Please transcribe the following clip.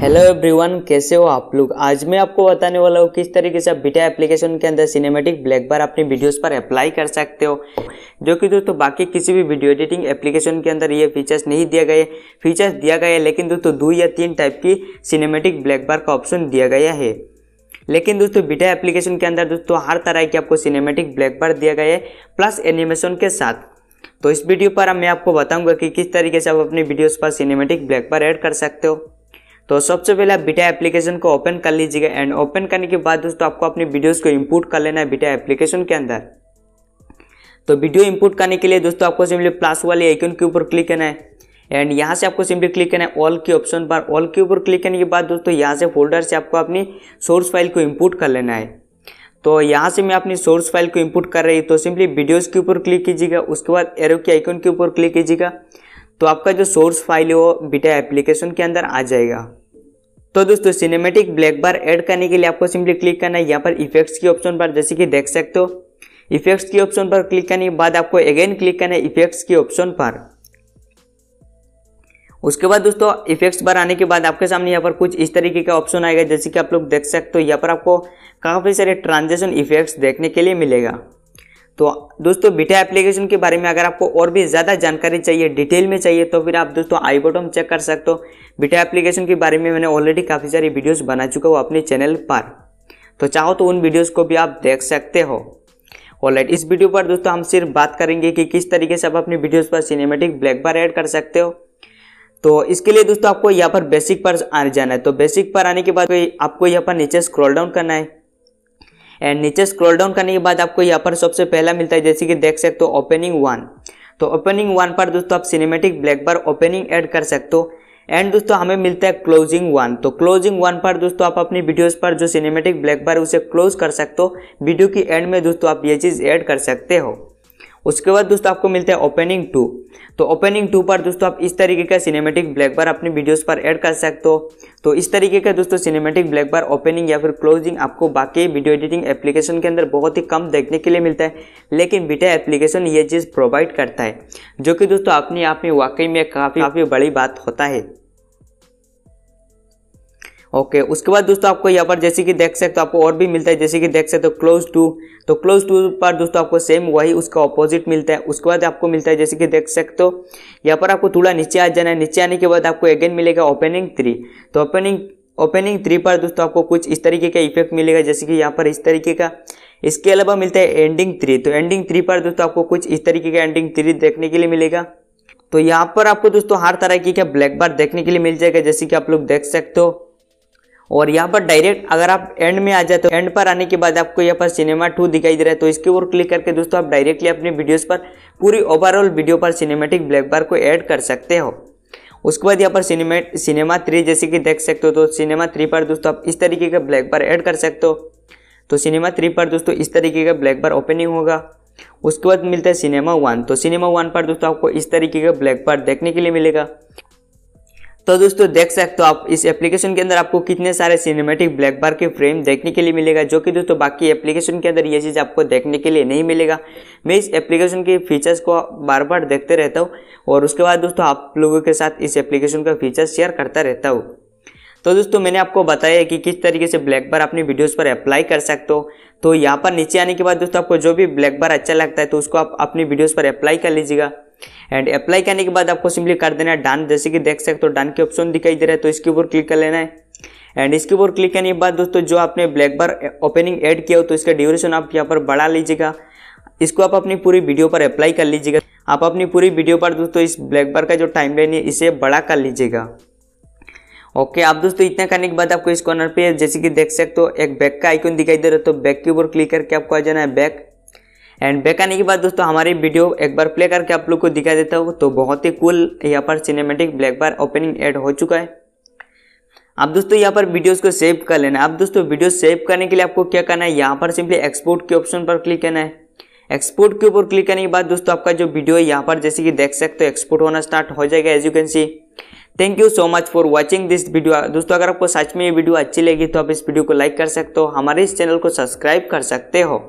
Hello everyone, कैसे हो आप लोग। आज मैं आपको बताने वाला हूँ किस तरीके से आप बीटा एप्लीकेशन के अंदर सिनेमैटिक ब्लैक बार अपनी वीडियोस पर अप्लाई कर सकते हो, जो कि दोस्तों बाकी किसी भी वीडियो एडिटिंग एप्लीकेशन के अंदर ये फीचर्स नहीं दिया गया। फीचर्स दिया गया है, लेकिन दोस्तों 2 या 3 टाइप की सिनेमैटिक ब्लैक बार का ऑप्शन दिया गया है। लेकिन दोस्तों बीटा एप्लीकेशन के अंदर दोस्तों हर तरह की आपको सिनेमैटिक ब्लैक बार दिया गया है, प्लस एनिमेशन के साथ। तो इस वीडियो पर मैं आपको बताऊंगा कि किस तरीके से आप अपनी वीडियोस पर सिनेमैटिक ब्लैक बार ऐड कर सकते हो। तो सबसे पहले आप बीटा एप्लीकेशन को ओपन कर लीजिएगा एंड ओपन करने के बाद दोस्तों आपको अपनी वीडियोस को इंपोर्ट कर लेना है बीटा एप्लीकेशन के अंदर। तो वीडियो इंपोर्ट करने के लिए दोस्तों आपको सिंपली प्लस वाले आइकन के ऊपर क्लिक करना है एंड यहाँ से आपको सिंपली क्लिक करना है ऑल के ऑप्शन पर। ऑल के ऊपर क्लिक करने के बाद दोस्तों यहाँ से फोल्डर से आपको अपनी सोर्स फाइल को इंपोर्ट कर लेना है। तो यहाँ से मैं अपनी सोर्स फाइल को इंपोर्ट कर रही हूँ, तो सिंपली वीडियोज़ के ऊपर क्लिक कीजिएगा, उसके बाद एरो के आइकन के ऊपर क्लिक कीजिएगा, तो आपका जो सोर्स फाइल है वो बीटा एप्लीकेशन के अंदर आ जाएगा। तो दोस्तों सिनेमैटिक ब्लैक बार ऐड करने के लिए आपको सिंपली क्लिक करना है यहाँ पर इफेक्ट्स के ऑप्शन पर, जैसे कि देख सकते हो। इफेक्ट्स के ऑप्शन पर क्लिक करने के बाद आपको अगेन क्लिक करना है इफेक्ट्स के ऑप्शन पर। उसके बाद दोस्तों इफेक्ट्स बार आने के बाद आपके सामने यहाँ पर कुछ इस तरीके का ऑप्शन आएगा, जैसे कि आप लोग देख सकते हो। यहाँ पर आपको काफ़ी सारे ट्रांजिशन इफेक्ट्स देखने के लिए मिलेगा। तो दोस्तों बीटा एप्लीकेशन के बारे में अगर आपको और भी ज़्यादा जानकारी चाहिए, डिटेल में चाहिए, तो फिर आप दोस्तों आई बटन चेक कर सकते हो। बीटा एप्लीकेशन के बारे में मैंने ऑलरेडी काफ़ी सारी वीडियोस बना चुका हूँ अपने चैनल पर, तो चाहो तो उन वीडियोस को भी आप देख सकते हो। ऑलराइट, इस वीडियो पर दोस्तों हम सिर्फ बात करेंगे कि किस तरीके से आप अपनी वीडियोज़ पर सिनेमैटिक ब्लैक बार ऐड कर सकते हो। तो इसके लिए दोस्तों आपको यहाँ पर बेसिक पर आ जाना है। तो बेसिक पर आने के बाद आपको यहाँ पर नीचे स्क्रॉल डाउन करना है एंड नीचे स्क्रॉल डाउन करने के बाद आपको यहाँ पर सबसे पहला मिलता है, जैसे कि देख सकते हो, ओपनिंग 1। तो ओपनिंग 1 पर दोस्तों आप सिनेमैटिक ब्लैक बार ओपनिंग ऐड कर सकते हो। एंड दोस्तों हमें मिलता है क्लोजिंग 1। तो क्लोजिंग 1 पर दोस्तों आप अपनी वीडियोस पर जो सिनेमैटिक ब्लैक बार उसे क्लोज कर सकते हो। वीडियो की एंड में दोस्तों आप ये चीज़ ऐड कर सकते हो। उसके बाद दोस्तों आपको मिलता है ओपनिंग 2। तो ओपनिंग 2 पर दोस्तों आप इस तरीके का सिनेमैटिक ब्लैक बार अपनी वीडियोस पर ऐड कर सकते हो। तो इस तरीके का दोस्तों सिनेमैटिक ब्लैक बार ओपनिंग या फिर क्लोजिंग आपको बाकी वीडियो एडिटिंग एप्लीकेशन के अंदर बहुत ही कम देखने के लिए मिलता है, लेकिन बीटा एप्लीकेशन ये चीज़ प्रोवाइड करता है, जो कि दोस्तों अपने आप में वाकई में काफ़ी बड़ी बात होता है। ओके, उसके बाद दोस्तों आपको यहाँ पर जैसे कि देख सकते हो आपको और भी मिलता है, जैसे कि देख सकते हो क्लोज टू। तो क्लोज टू पर दोस्तों आपको सेम वही उसका ऑपोजिट मिलता है। उसके बाद आपको मिलता है, जैसे कि देख सकते हो, यहाँ पर आपको थोड़ा नीचे आ जाना है। नीचे आने के बाद आपको अगेन मिलेगा ओपनिंग 3। तो ओपनिंग 3 पर दोस्तों आपको कुछ इस तरीके का इफेक्ट मिलेगा, जैसे कि यहाँ पर इस तरीके का। इसके अलावा मिलता है एंडिंग 3। तो एंडिंग 3 पर दोस्तों आपको कुछ इस तरीके का एंडिंग 3 देखने के लिए मिलेगा। तो यहाँ पर आपको दोस्तों हर तरह की क्या ब्लैक बार देखने के लिए मिल जाएगा, जैसे कि आप लोग देख सकते हो। और यहाँ पर डायरेक्ट अगर आप एंड में आ जाए तो एंड पर आने के बाद आपको यहाँ पर सिनेमा 2 दिखाई दे रहा है। तो इसके ऊपर क्लिक करके दोस्तों आप डायरेक्टली अपने वीडियोस पर पूरी ओवरऑल वीडियो पर सिनेमैटिक ब्लैक बार को ऐड कर सकते हो। उसके बाद यहाँ पर सिनेमा 3 जैसे कि देख सकते हो। तो सिनेमा 3 पर दोस्तों आप इस तरीके का ब्लैक बार ऐड कर सकते हो। तो सिनेमा 3 पर दोस्तों इस तरीके का ब्लैक बार ओपनिंग होगा। उसके बाद मिलता है सिनेमा 1। तो सिनेमा 1 पर दोस्तों आपको इस तरीके का ब्लैक बार देखने के लिए मिलेगा। तो दोस्तों देख सकते हो आप इस एप्लीकेशन के अंदर आपको कितने सारे सिनेमैटिक ब्लैक बार के फ्रेम देखने के लिए मिलेगा, जो कि दोस्तों बाकी एप्लीकेशन के अंदर ये चीज़ आपको देखने के लिए नहीं मिलेगा। मैं इस एप्लीकेशन के फीचर्स को बार बार देखते रहता हूँ और उसके बाद दोस्तों आप लोगों के साथ इस एप्लीकेशन का फीचर्स शेयर करता रहता हूँ। तो दोस्तों मैंने आपको बताया कि किस तरीके से ब्लैक बार अपनी वीडियोस पर अप्लाई कर सकते हो। तो यहाँ पर नीचे आने के बाद दोस्तों आपको जो भी ब्लैक बार अच्छा लगता है तो उसको आप अपनी वीडियोस पर अप्लाई कर लीजिएगा। एंड अप्लाई करने के बाद आपको सिंपली कर देना है डन। जैसे कि देख सकते हो डन के ऑप्शन दिखाई दे रहा है, तो इसके ऊपर क्लिक कर लेना है। एंड इसके ऊपर क्लिक करने के बाद दोस्तों जो आपने ब्लैक बार ओपनिंग ऐड किया हो तो इसका ड्यूरेशन आप यहाँ पर बढ़ा लीजिएगा। इसको आप अपनी पूरी वीडियो पर अप्लाई कर लीजिएगा। आप अपनी पूरी वीडियो पर दोस्तों इस ब्लैक बार का जो टाइमलाइन है इसे बड़ा कर लीजिएगा। ओके, आप दोस्तों इतना करने के बाद आपको इस कॉर्नर पे जैसे कि देख सकते हो एक बैक का आइकन दिखाई दे रहा है। तो बैक के ऊपर क्लिक करके आपको आ जाना है बैक। एंड बैक आने के बाद दोस्तों हमारी वीडियो एक बार प्ले करके आप लोग को दिखा देता हूँ। तो बहुत ही कूल यहाँ पर सिनेमैटिक ब्लैक बार ओपनिंग ऐड हो चुका है। अब दोस्तों यहाँ पर वीडियोस को सेव कर लेना है। अब दोस्तों वीडियो सेव करने के लिए आपको क्या करना है, यहाँ पर सिंपली एक्सपोर्ट के ऑप्शन पर क्लिक करना है। एक्सपोर्ट के ऊपर क्लिक करने के बाद दोस्तों आपका जो वीडियो है यहाँ पर जैसे कि देख सकते हो एक्सपोर्ट होना स्टार्ट हो जाएगा, as you can see. Thank you so much for watching this video. दोस्तों अगर आपको सच में ये वीडियो अच्छी लगी तो आप इस वीडियो को लाइक कर सकते हो, हमारे इस चैनल को सब्सक्राइब कर सकते हो।